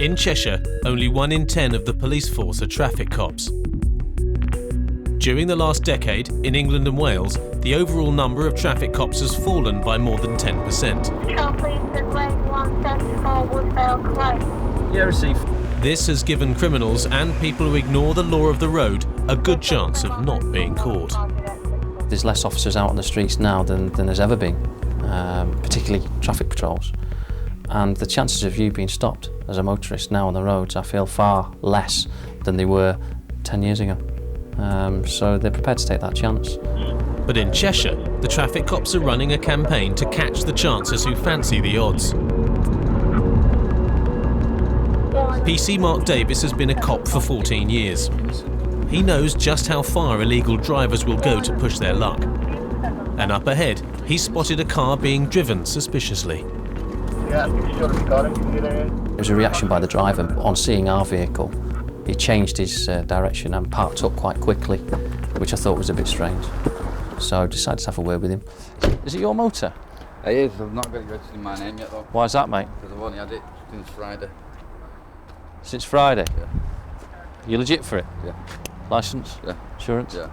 In Cheshire, only 1 in 10 of the police force are traffic cops. During the last decade, in England and Wales, the overall number of traffic cops has fallen by more than 10%. Yeah, receive. This has given criminals and people who ignore the law of the road a good chance of not being caught. There's less officers out on the streets now than there's ever been, particularly traffic patrols. And the chances of you being stopped as a motorist now on the roads, I feel far less than they were 10 years ago. So they're prepared to take that chance. But in Cheshire, the traffic cops are running a campaign to catch the chancers who fancy the odds. PC Mark Davis has been a cop for 14 years. He knows just how far illegal drivers will go to push their luck. And up ahead, he spotted a car being driven suspiciously. There was a reaction by the driver on seeing our vehicle. He changed his direction and parked up quite quickly, which I thought was a bit strange. So I decided to have a word with him. Is it your motor? It is. I've not got it registered in my name yet though. Why's that, mate? Because I've only had it since Friday. Since Friday? Yeah. You legit for it? Yeah. Licence? Yeah. Insurance? Yeah.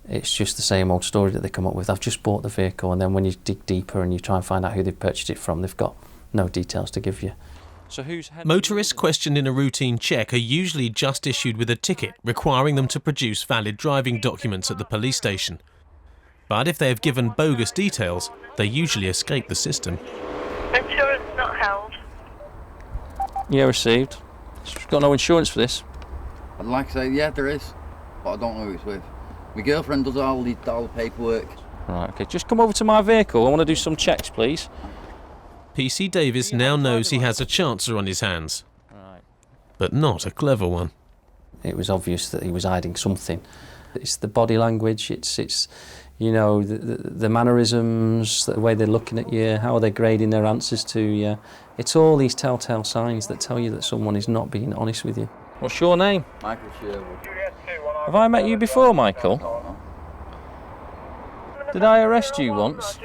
It's just the same old story that they come up with. I've just bought the vehicle, and then when you dig deeper and you try and find out who they've purchased it from, they've got no details to give you. So Motorists questioned in a routine check are usually just issued with a ticket requiring them to produce valid driving documents at the police station. But if they have given bogus details, they usually escape the system. Insurance not held. Yeah, received. Got no insurance for this. I'd like to say, yeah, there is, but I don't know who it's with. My girlfriend does all the paperwork. Right, okay, just come over to my vehicle. I want to do some checks, please. PC Davis now knows he has a chancer on his hands, but not a clever one. It was obvious that he was hiding something. It's the body language, it's you know, the mannerisms, the way they're looking at you, how they're grading their answers to you. It's all these telltale signs that tell you that someone is not being honest with you. What's your name? Michael Sherwood. Have I met you before, Michael? No. Did I arrest you once?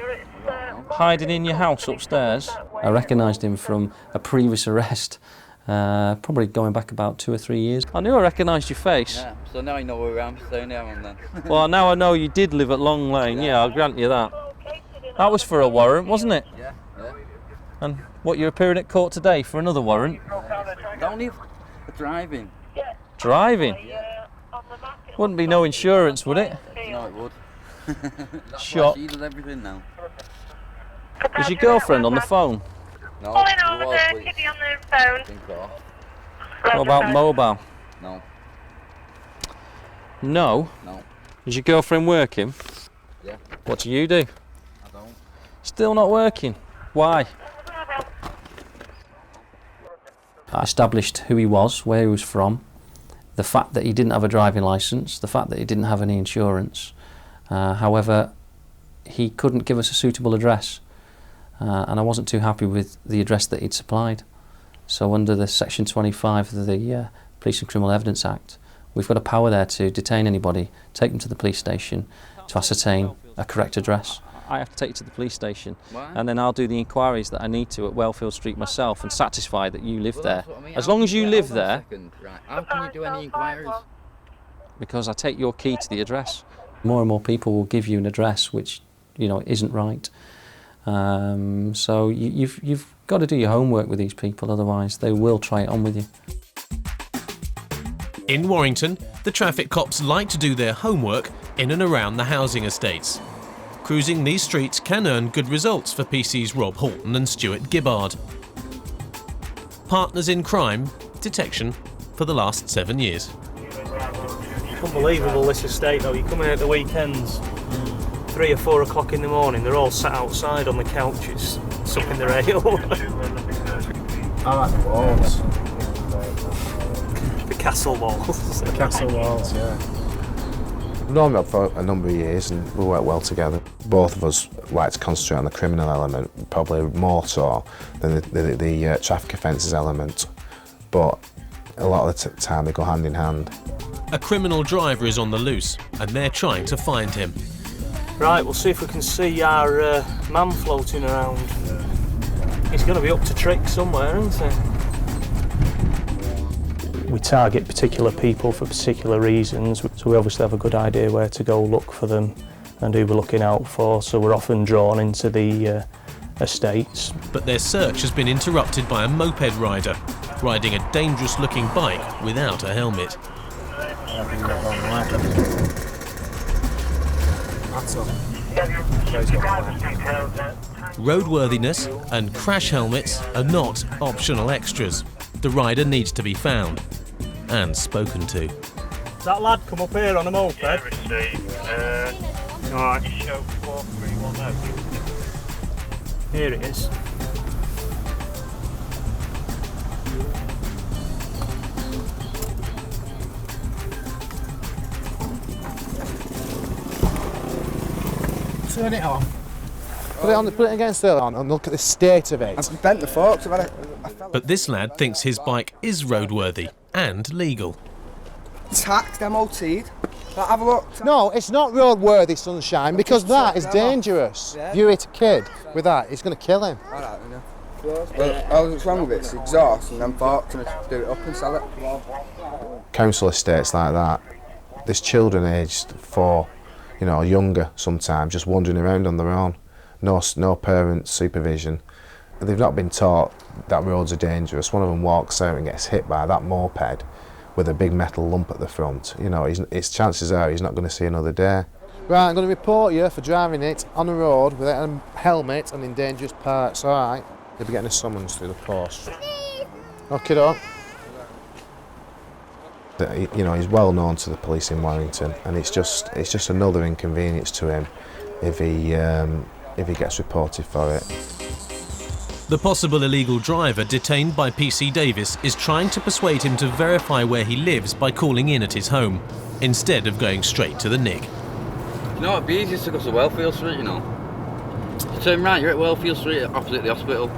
Hiding in your house upstairs? I recognised him from a previous arrest, probably going back about 2 or 3 years. I knew I recognised your face. Yeah, so now I know where I am, so now I'm then. Well, now I know you did live at Long Lane, yeah, I'll grant you that. That was for a warrant, wasn't it? Yeah. And what, you're appearing at court today for another warrant? Only driving. Driving? Wouldn't be no insurance, would it? No, it would. That's Shot. why she does everything now. Is your girlfriend on the phone? No, Pulling it over was, there, but keep you on the phone. it's been caught. What about mobile? No. No? No. Is your girlfriend working? Yeah. What do you do? I don't. Still not working. Why? I established who he was, where he was from, the fact that he didn't have a driving licence, the fact that he didn't have any insurance. However, he couldn't give us a suitable address, and I wasn't too happy with the address that he'd supplied. So under the Section 25 of the Police and Criminal Evidence Act, we've got a power there to detain anybody, take them to the police station to ascertain a correct address. I have to take you to the police station. Why? And then I'll do the inquiries that I need to at Wellfield Street myself and satisfy that you live Well, there. that's what I mean. As long as you live Hold on a there, second. Right. How can you do any inquiries? because I take your key to the address. More and more people will give you an address which, you know, isn't right. So you've got to do your homework with these people, otherwise they will try it on with you. In Warrington, the traffic cops like to do their homework in and around the housing estates. Cruising these streets can earn good results for PC's Rob Horton and Stuart Gibbard. Partners in crime detection for the last 7 years. Unbelievable, this estate though. You come in at the weekends, 3 or 4 o'clock in the morning, they're all sat outside on the couches, sucking their ale. I like the walls. The castle walls. The castle walls, yeah. We've known Rob for a number of years and we work well together. Both of us like to concentrate on the criminal element, probably more so than the traffic offences element, but a lot of the time they go hand in hand. A criminal driver is on the loose and they're trying to find him. Right, we'll see if we can see our man floating around. He's going to be up to tricks somewhere, isn't he? We target particular people for particular reasons, so we obviously have a good idea where to go look for them and who we're looking out for, so we're often drawn into the estates. But their search has been interrupted by a moped rider, riding a dangerous-looking bike without a helmet. Roadworthiness and crash helmets are not optional extras. The rider needs to be found and spoken to. Does that lad come up here on a moped? Yeah, alright. Here it is. Turn it on. Put it against the on and look at the state of it. I've bent the forks. But this lad thinks his bike is roadworthy and legal. Taxed, MOT'd. Have a look. No, it's not roadworthy, Sunshine, because that is dangerous. Yeah. If you hit a kid with that, it's going to kill him. Alright, then, yeah. Well, what's wrong with it? It's the exhaust and then forks and do it up and sell it. Council estates like that, there's children aged 4, younger sometimes, just wandering around on their own. No parent supervision. They've not been taught that roads are dangerous. One of them walks out and gets hit by that moped with a big metal lump at the front. His chances are he's not going to see another day. Right, I'm going to report you for driving it on the road without a helmet and in dangerous parts. All right, you'll be getting a summons through the post. Okay, doc. He's well known to the police in Warrington, and it's just another inconvenience to him if he gets reported for it. The possible illegal driver detained by PC Davis is trying to persuade him to verify where he lives by calling in at his home, instead of going straight to the nick. It'd be easiest to go to Wellfield Street, You turn right, you're at Wellfield Street, opposite the hospital.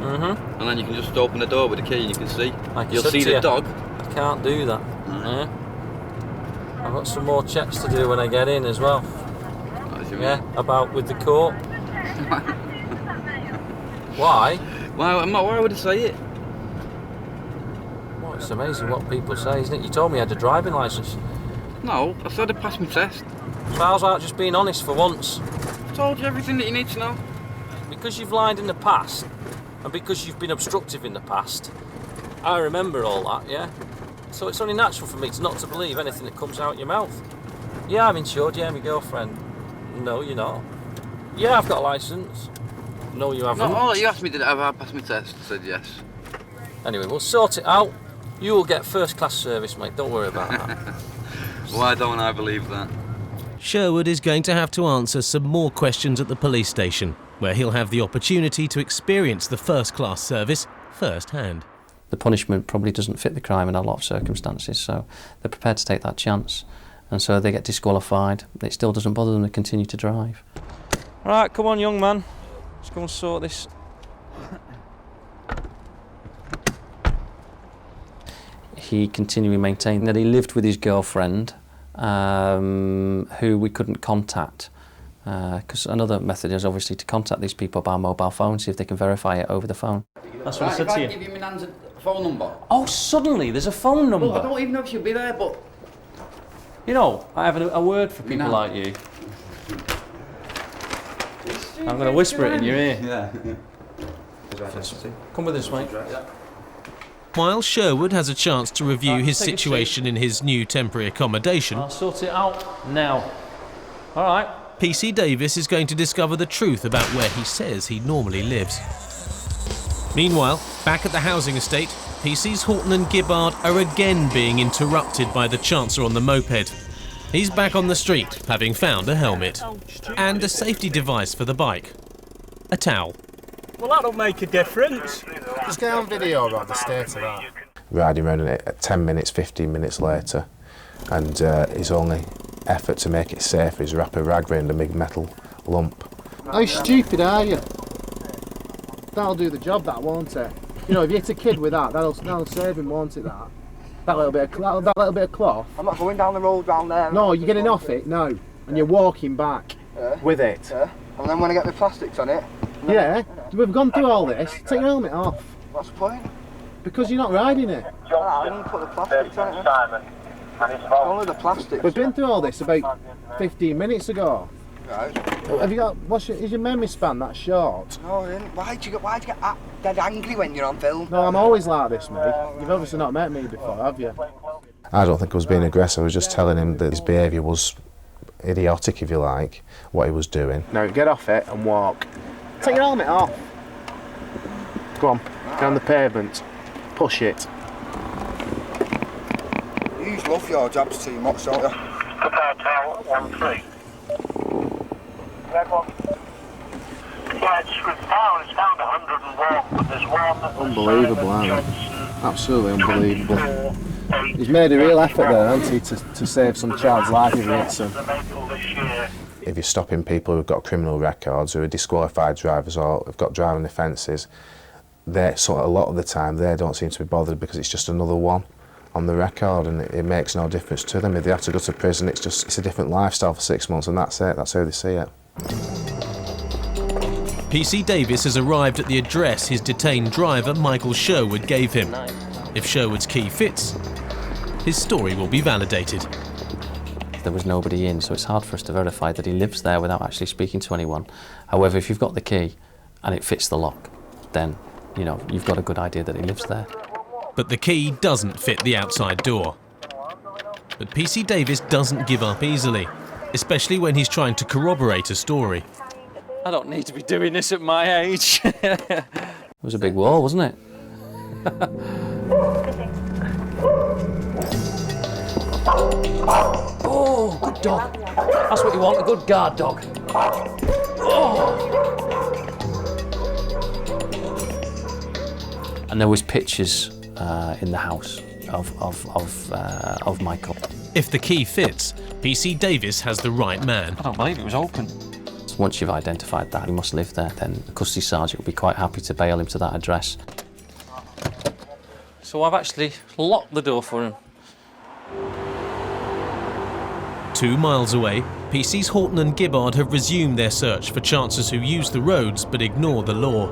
And then you can just open the door with the key and you can see. You'll see the dog. I can't do that. Yeah. I've got some more checks to do when I get in as well. Yeah, about with the court. Why? Why would I say it? Well, it's amazing what people say, isn't it? You told me I had a driving licence. No, I said I passed my test. So how's about just being honest for once? I told you everything that you need to know. Because you've lied in the past, and because you've been obstructive in the past, I remember all that, yeah? So it's only natural for me not to believe anything that comes out your mouth. Yeah, I'm insured, yeah, my girlfriend. No, you're not. Yeah, I've got a licence. No, you haven't. No, you asked me did I have passed my test. I said yes. Anyway, we'll sort it out. You will get first-class service, mate. Don't worry about that. Why don't I believe that? Sherwood is going to have to answer some more questions at the police station, where he'll have the opportunity to experience the first-class service firsthand. The punishment probably doesn't fit the crime in a lot of circumstances, so they're prepared to take that chance. And so they get disqualified. It still doesn't bother them to continue to drive. All right, come on, young man. Let's go and sort this. He continually maintained that he lived with his girlfriend, who we couldn't contact. Because another method is obviously to contact these people by mobile phone, see if they can verify it over the phone. That's what I said to you. Give you my nan's phone number. Oh, suddenly there's a phone number. Well, I don't even know if she'll be there, but... I have a word for people like you. I'm going to whisper it in your ear. Yeah. Come with us, mate. While Sherwood has a chance to review his situation in his new temporary accommodation, I'll sort it out now. All right. PC Davis is going to discover the truth about where he says he normally lives. Meanwhile, back at the housing estate, PC's Horton and Gibbard are again being interrupted by the Chancer on the moped. He's back on the street, having found a helmet and a safety device for the bike. A towel. Well, that'll make a difference. Just get on video about the state of that. Riding around in it at 10 minutes, 15 minutes later, and his only effort to make it safer is wrap a rag around a big metal lump. How stupid are you? That'll do the job, that, won't it? If you hit a kid with that, that'll save him, won't it, that? That little bit of cloth. I'm not going down the road round there. No, you're getting off it, no. And you're walking back with it. Yeah. And then when I get the plastics on it... Yeah, we've gone through all this. Take your helmet off. What's the point? Because you're not riding it. I didn't put the plastics on it. Simon. Only the plastics. We've been through all this about 15 minutes ago. Right. Have you got? Is your memory span that short? No, I didn't. Why'd you get dead angry when you're on film? No, I'm always like this, mate. You've obviously not met me before, have you? I don't think I was being aggressive. I was just telling him that his behaviour was idiotic, if you like, what he was doing. Now get off it and walk. Take your helmet off. Go on, get on the pavement. Push it. You love your jobs too much, don't you? Prepare tower 1-3. Red one. Yeah, it's found 101, but there's one. Unbelievable, aren't it? Absolutely unbelievable. He's made a real effort there, hasn't he, to save some child's life if he hits him. If you're stopping people who've got criminal records, who are disqualified drivers or have got driving offences, a lot of the time they don't seem to be bothered because it's just another one on the record, and it makes no difference to them. If they have to go to prison, it's a different lifestyle for 6 months, and that's it. That's how they see it. PC Davis has arrived at the address his detained driver Michael Sherwood gave him. If Sherwood's key fits, his story will be validated. There was nobody in, so it's hard for us to verify that he lives there without actually speaking to anyone. However, if you've got the key and it fits the lock, then you've got a good idea that he lives there. But the key doesn't fit the outside door. But PC Davis doesn't give up easily, especially when he's trying to corroborate a story. I don't need to be doing this at my age. It was a big wall, wasn't it? Oh, good dog. That's what you want, a good guard dog. Oh. And there was pictures in the house of Michael. If the key fits, PC Davis has the right man. I don't believe it was open. Once you've identified that he must live there, then the custody sergeant will be quite happy to bail him to that address. So I've actually locked the door for him. 2 miles away, PC's Horton and Gibbard have resumed their search for chancers who use the roads but ignore the law.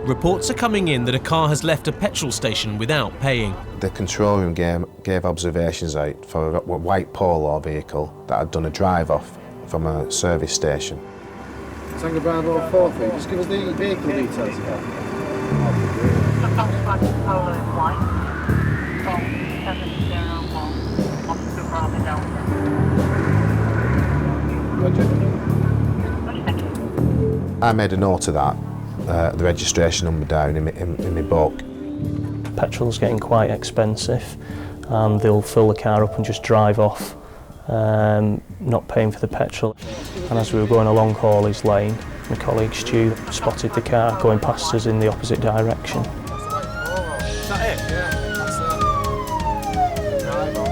Reports are coming in that a car has left a petrol station without paying. The control room gave observations out for a white Polo vehicle that had done a drive-off from a service station. Tango Bravo 43, just give us the vehicle details again. I made a note of that, the registration number down in my book. Petrol's getting quite expensive, and they'll fill the car up and just drive off, not paying for the petrol. And as we were going along Hawley's Lane, my colleague Stu spotted the car going past us in the opposite direction. Is that it? Yeah, that's it. Drive off.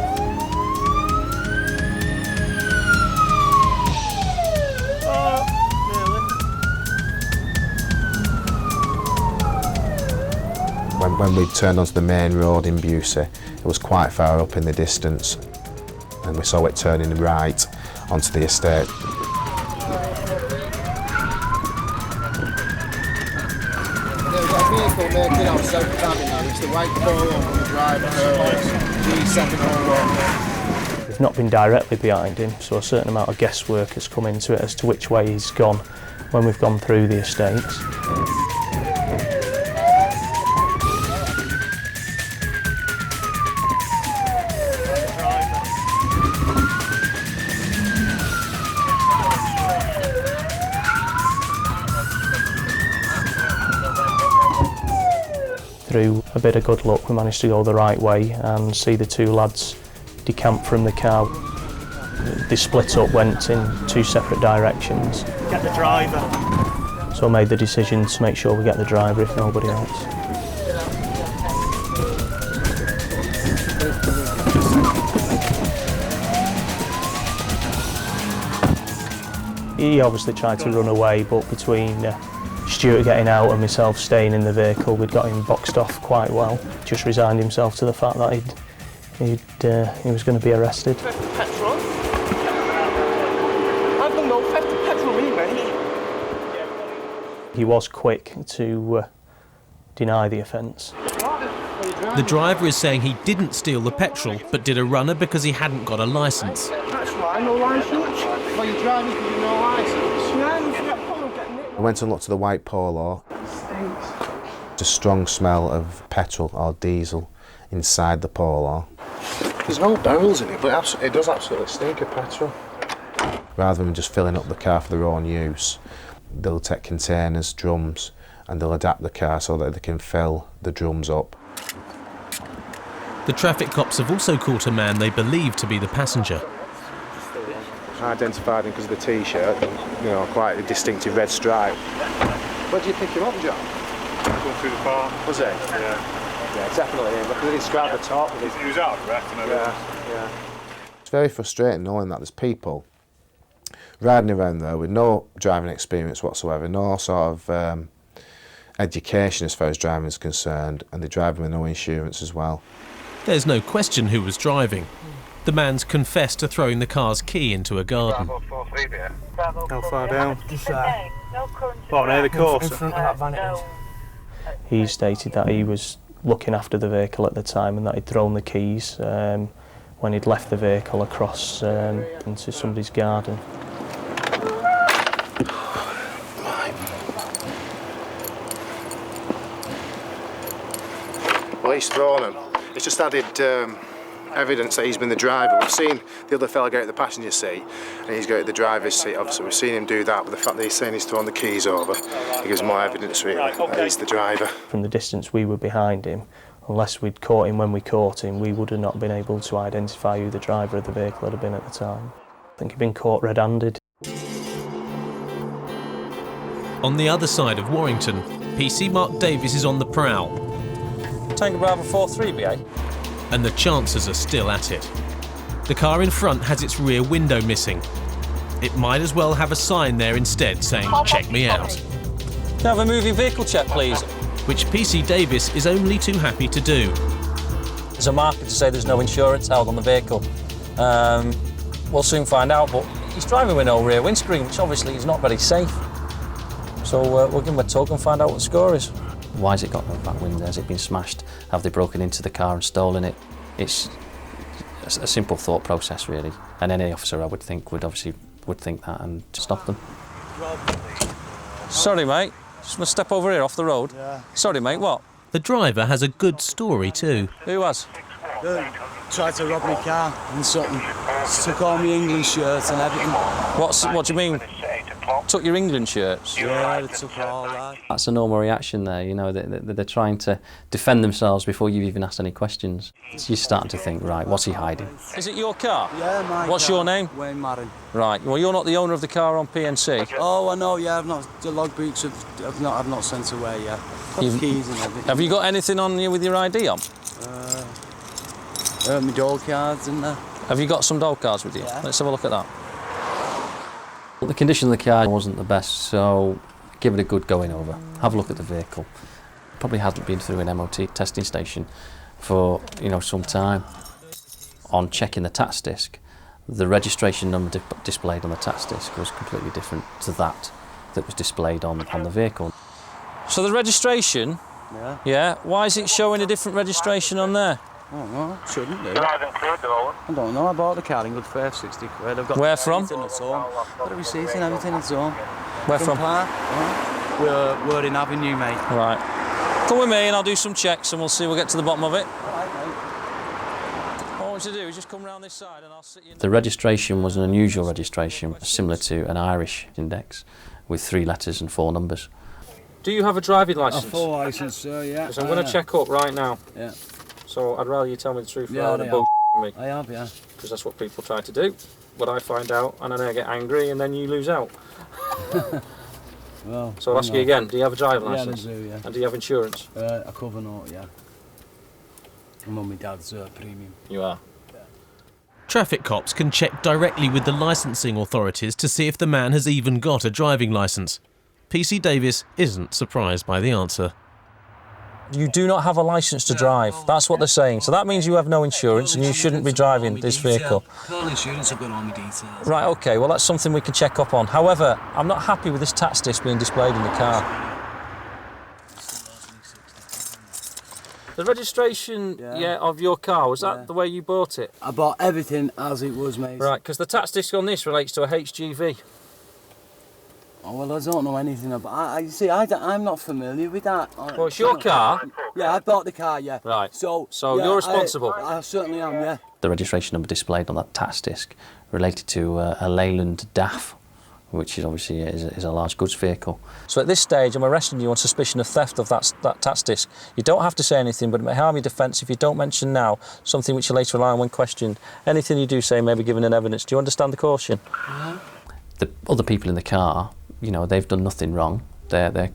When we turned onto the main road in Busey, it was quite far up in the distance, and we saw it turning right onto the estate. There's a vehicle making out South Avenue. It's the white Polo on the driver, G701. We've not been directly behind him, so a certain amount of guesswork has come into it as to which way he's gone when we've gone through the estates. Through a bit of good luck, we managed to go the right way and see the two lads decamp from the car. They split up, went in two separate directions. Get the driver. So I made the decision to make sure we get the driver if nobody else. He obviously tried to run away, but between Stuart getting out and myself staying in the vehicle, we'd got him boxed off quite well. Just resigned himself to the fact that he was going to be arrested. Theft of petrol? I've done no theft of petrol, me, mate. He was quick to deny the offence. The driver is saying he didn't steal the petrol, but did a runner because he hadn't got a licence. That's why, no licence. Well, you're driving because you've no licence. I went and looked at the white Polo. It's a strong smell of petrol or diesel inside the Polo. There's no barrels in it, but it does absolutely stink of petrol. Rather than just filling up the car for their own use, they'll take containers, drums, and they'll adapt the car so that they can fill the drums up. The traffic cops have also caught a man they believe to be the passenger. I identified him because of the T-shirt, you know, quite a distinctive red stripe. Where did you pick him up, John? Going through the park. Was he? Yeah. Yeah, definitely him. Because he described the top. He was out of breath and everything. Yeah. It's very frustrating knowing that there's people riding around there with no driving experience whatsoever, no sort of education as far as driving is concerned, and they're driving with no insurance as well. There's no question who was driving. The man's confessed to throwing the car's key into a garden. How far down? Just there. Oh, near the course. In front of that vanity. He stated that he was looking after the vehicle at the time and that he'd thrown the keys when he'd left the vehicle across into somebody's garden. Well, he's thrown them. It's just added evidence that he's been the driver. We've seen the other fella go at the passenger seat and he's got at the driver's seat. Obviously, we've seen him do that, but the fact that he's saying he's thrown the keys over, it gives more evidence, really, that he's the driver. From the distance we were behind him, unless we'd caught him when we caught him, we would have not been able to identify who the driver of the vehicle had been at the time. I think he'd been caught red-handed. On the other side of Warrington, PC Mark Davies is on the prowl. Tango Bravo 43, BA. And the chances are still at it. The car in front has its rear window missing. It might as well have a sign there instead saying, "Check me out." Can I have a moving vehicle check, please? Which PC Davies is only too happy to do. There's a marker to say there's no insurance held on the vehicle. We'll soon find out, but he's driving with no rear windscreen, which obviously is not very safe. So we'll give him a tug and find out what the score is. Why has it got no back window? Has it been smashed? Have they broken into the car and stolen it? It's a simple thought process, really. And any officer, I would think, would think that and stop them. Sorry, mate. Just want to step over here off the road. Yeah. Sorry, mate. What? The driver has a good story too. Who has? Tried to rob my car and something. Took all my England shirts and everything. What do you mean? Took your England shirts? Yeah, they took all that. That's a normal reaction there, you know, they're trying to defend themselves before you've even asked any questions. So you're starting to think, right, what's he hiding? Is it your car? Yeah, my What's car. your name? Wayne Marin. Right, well, you're not the owner of the car on PNC? Oh, I know, yeah, the logbooks I've not sent away yet. Got keys and everything. Have you got anything on you with your ID on? My dole cards in there. Have you got some dole cards with you? Yeah. Let's have a look at that. The condition of the car wasn't the best, so give it a good going over. Have a look at the vehicle. Probably hasn't been through an MOT testing station for, some time. On checking the tax disc, the registration number displayed on the tax disc was completely different to that was displayed on the vehicle. So the registration, yeah, why is it showing a different registration on there? Oh no, it shouldn't do. I don't know, I bought the car in good faith, 60 quid. I've got Where from? Got a receipt and everything at home. Where from? Park. We're in Avenue, mate. Right. Come with me and I'll do some checks and we'll get to the bottom of it. Right, mate. What I want you to do is just come round this side and I'll sit you... The registration was an unusual registration, similar to an Irish index, with 3 letters and 4 numbers. Do you have a driving licence? A full licence, sir, yeah. Because I'm going to check up right now. Yeah. So I'd rather you tell me the truth rather than me. I have, yeah. Because that's what people try to do. But I find out and then I get angry and then you lose out. Well, so I'll ask you again, do you have a driving licence? Yeah, I do, yeah. And do you have insurance? A cover note, yeah. I'm on my dad's premium. You are? Yeah. Traffic cops can check directly with the licensing authorities to see if the man has even got a driving licence. PC Davies isn't surprised by the answer. You do not have a licence to drive. That's what they're saying. So that means you have no insurance and you shouldn't be driving this vehicle. Full insurance, I've got all my details. Right, OK, well that's something we can check up on. However, I'm not happy with this tax disc being displayed in the car. The registration of your car, was that the way you bought it? I bought everything as it was, mate. Right, because the tax disc on this relates to a HGV. Oh, well, I don't know anything about it. You see, I'm not familiar with that. Well, it's your car. Yeah, I bought the car, yeah. Right. So yeah, you're responsible. I certainly am, yeah. The registration number displayed on that tax disc related to a Leyland DAF, which is obviously is a large goods vehicle. So at this stage, I'm arresting you on suspicion of theft of that tax disc. You don't have to say anything, but it may harm your defence if you don't mention now something which you later rely on when questioned. Anything you do say may be given in evidence. Do you understand the caution? The other people in the car, you know, they've done nothing wrong. They're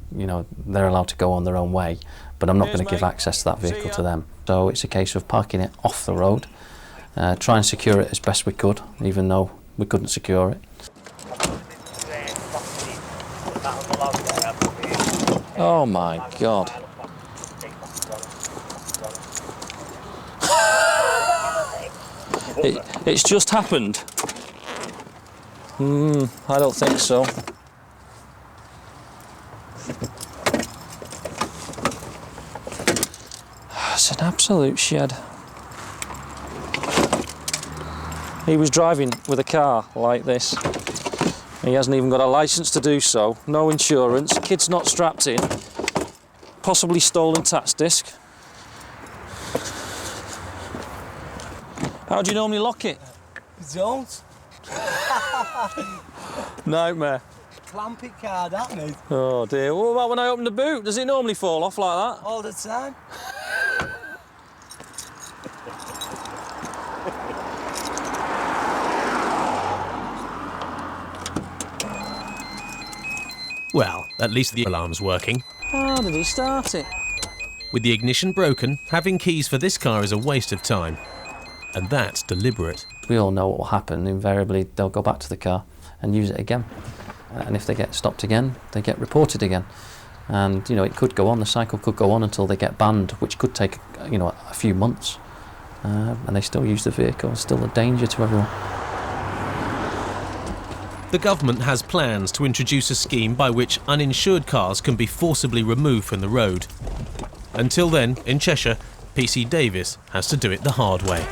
allowed to go on their own way, but I'm not going to give access to that vehicle to them. So it's a case of parking it off the road, try and secure it as best we could, even though we couldn't secure it. Oh my God. It's just happened. I don't think so. It's an absolute shed. He was driving with a car like this. He hasn't even got a licence to do so. No insurance. Kid's not strapped in. Possibly stolen tax disc. How do you normally lock it? Don't. Nightmare. Clampy car, that mate. Oh dear. What about when I open the boot? Does it normally fall off like that? All the time. Well, at least the alarm's working. How did he start it? With the ignition broken, having keys for this car is a waste of time. And that's deliberate. We all know what will happen. Invariably, they'll go back to the car and use it again. And if they get stopped again, they get reported again. And, you know, it could go on, the cycle could go on until they get banned, which could take, you know, a few months. And they still use the vehicle. It's still a danger to everyone. The government has plans to introduce a scheme by which uninsured cars can be forcibly removed from the road. Until then, in Cheshire, PC Davis has to do it the hard way.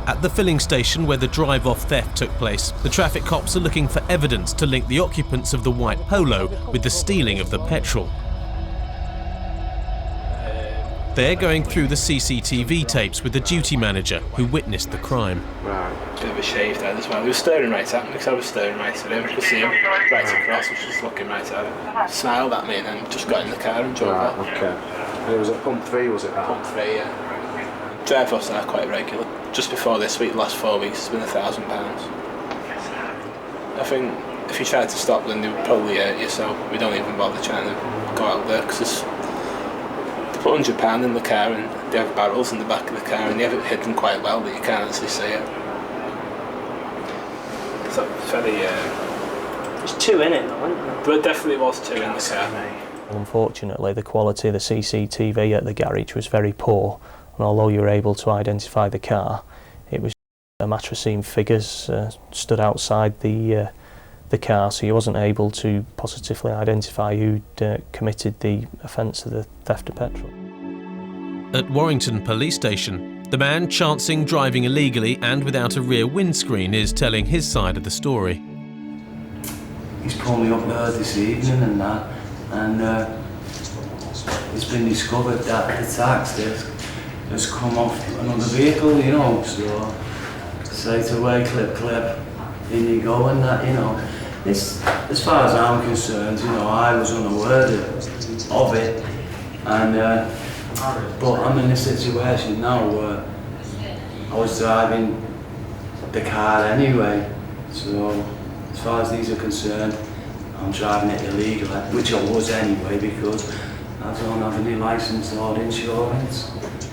At the filling station where the drive-off theft took place, the traffic cops are looking for evidence to link the occupants of the white Polo with the stealing of the petrol. They're going through the CCTV tapes with the duty manager who witnessed the crime. Right. Bit of a shave there as well. He was staring right at me because I was staring right at him. I could see him right across, was just looking right at him. Smiled at me and then just got in the car and drove off. Okay. And it was at Pump 3, was it? Pump 3, yeah. Drive-offs are quite regular. Just before this week, the last 4 weeks, it's been £1,000. I think if you tried to stop them, they would probably hurt you, so we don't even bother trying to go out there because they put £100 in the car and they have barrels in the back of the car and they have it hidden quite well that you can't actually see it. So it's very... There's two in it though, isn't there? There definitely was two in the car. Unfortunately, the quality of the CCTV at the garage was very poor, and although you were able to identify the car, it was a matter of seeing figures stood outside the car, so you wasn't able to positively identify who'd committed the offence of the theft of petrol. At Warrington Police Station, the man chancing driving illegally and without a rear windscreen is telling his side of the story. He's pulled me up there this evening and that, and it's been discovered that the tax disc has come off another vehicle, you know, so straight away, clip, in you go and that, you know. It's, as far as I'm concerned, you know, I was unaware of it, and but I'm in a situation now where I was driving the car anyway, so as far as these are concerned, I'm driving it illegally, which I was anyway because I don't have any licence or insurance.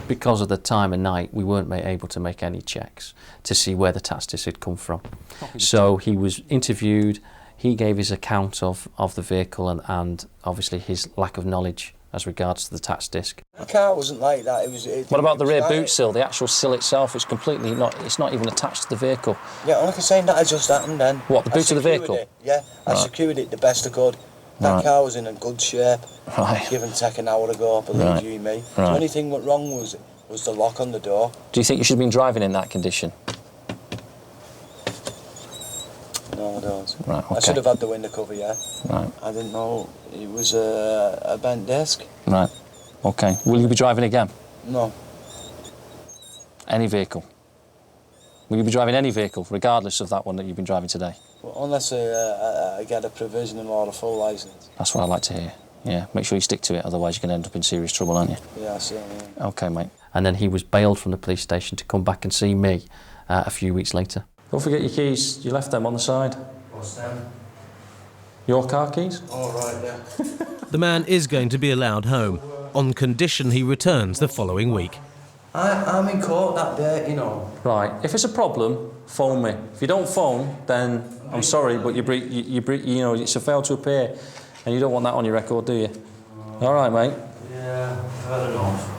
Because of the time of night, we weren't able to make any checks to see where the tax disc had come from. So he was interviewed, he gave his account of the vehicle and obviously his lack of knowledge as regards to the tax disc. The car wasn't like that. What about the rear boot sill? The actual sill itself is completely not. It's not even attached to the vehicle. Yeah, like I saying, that had just happened then. What, the boot of the vehicle? Yeah, I secured it the best I could. That car was in a good shape. Right. Give and take an hour ago, believe you me. The only thing that went wrong was the lock on the door. Do you think you should have been driving in that condition? No, I don't. Right, okay. I should have had the window cover, yeah. Right. I didn't know it was a bent disc. Right. Okay. Will you be driving again? No. Any vehicle? Will you be driving any vehicle, regardless of that one that you've been driving today? Well, unless I get a provisional or a full licence. That's what I like to hear. Yeah, make sure you stick to it, otherwise you're going to end up in serious trouble, aren't you? Yeah, I see. Yeah. Okay, mate. And then he was bailed from the police station to come back and see me a few weeks later. Don't forget your keys. You left them on the side. What's them? Your car keys? Oh, right, yeah. The man is going to be allowed home, on condition he returns the following week. I'm in court that day, you know. Right. If it's a problem, phone me. If you don't phone, then I'm sorry, but you know, it's a fail to appear, and you don't want that on your record, do you? All right, mate. Yeah, fair enough.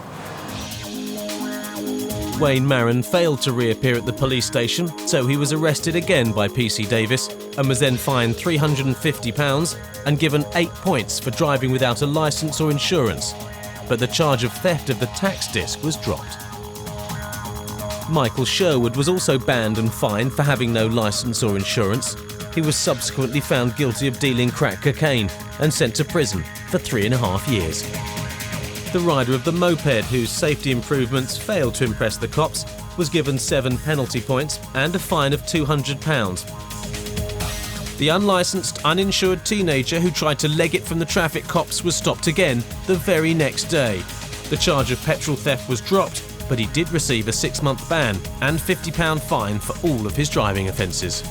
Wayne Maron failed to reappear at the police station, so he was arrested again by PC Davis and was then fined £350 and given 8 points for driving without a licence or insurance. But the charge of theft of the tax disc was dropped. Michael Sherwood was also banned and fined for having no licence or insurance. He was subsequently found guilty of dealing crack cocaine and sent to prison for 3.5 years. The rider of the moped, whose safety improvements failed to impress the cops, was given 7 penalty points and a fine of £200. The unlicensed, uninsured teenager who tried to leg it from the traffic cops was stopped again the very next day. The charge of petrol theft was dropped, but he did receive a 6-month ban and £50 fine for all of his driving offences.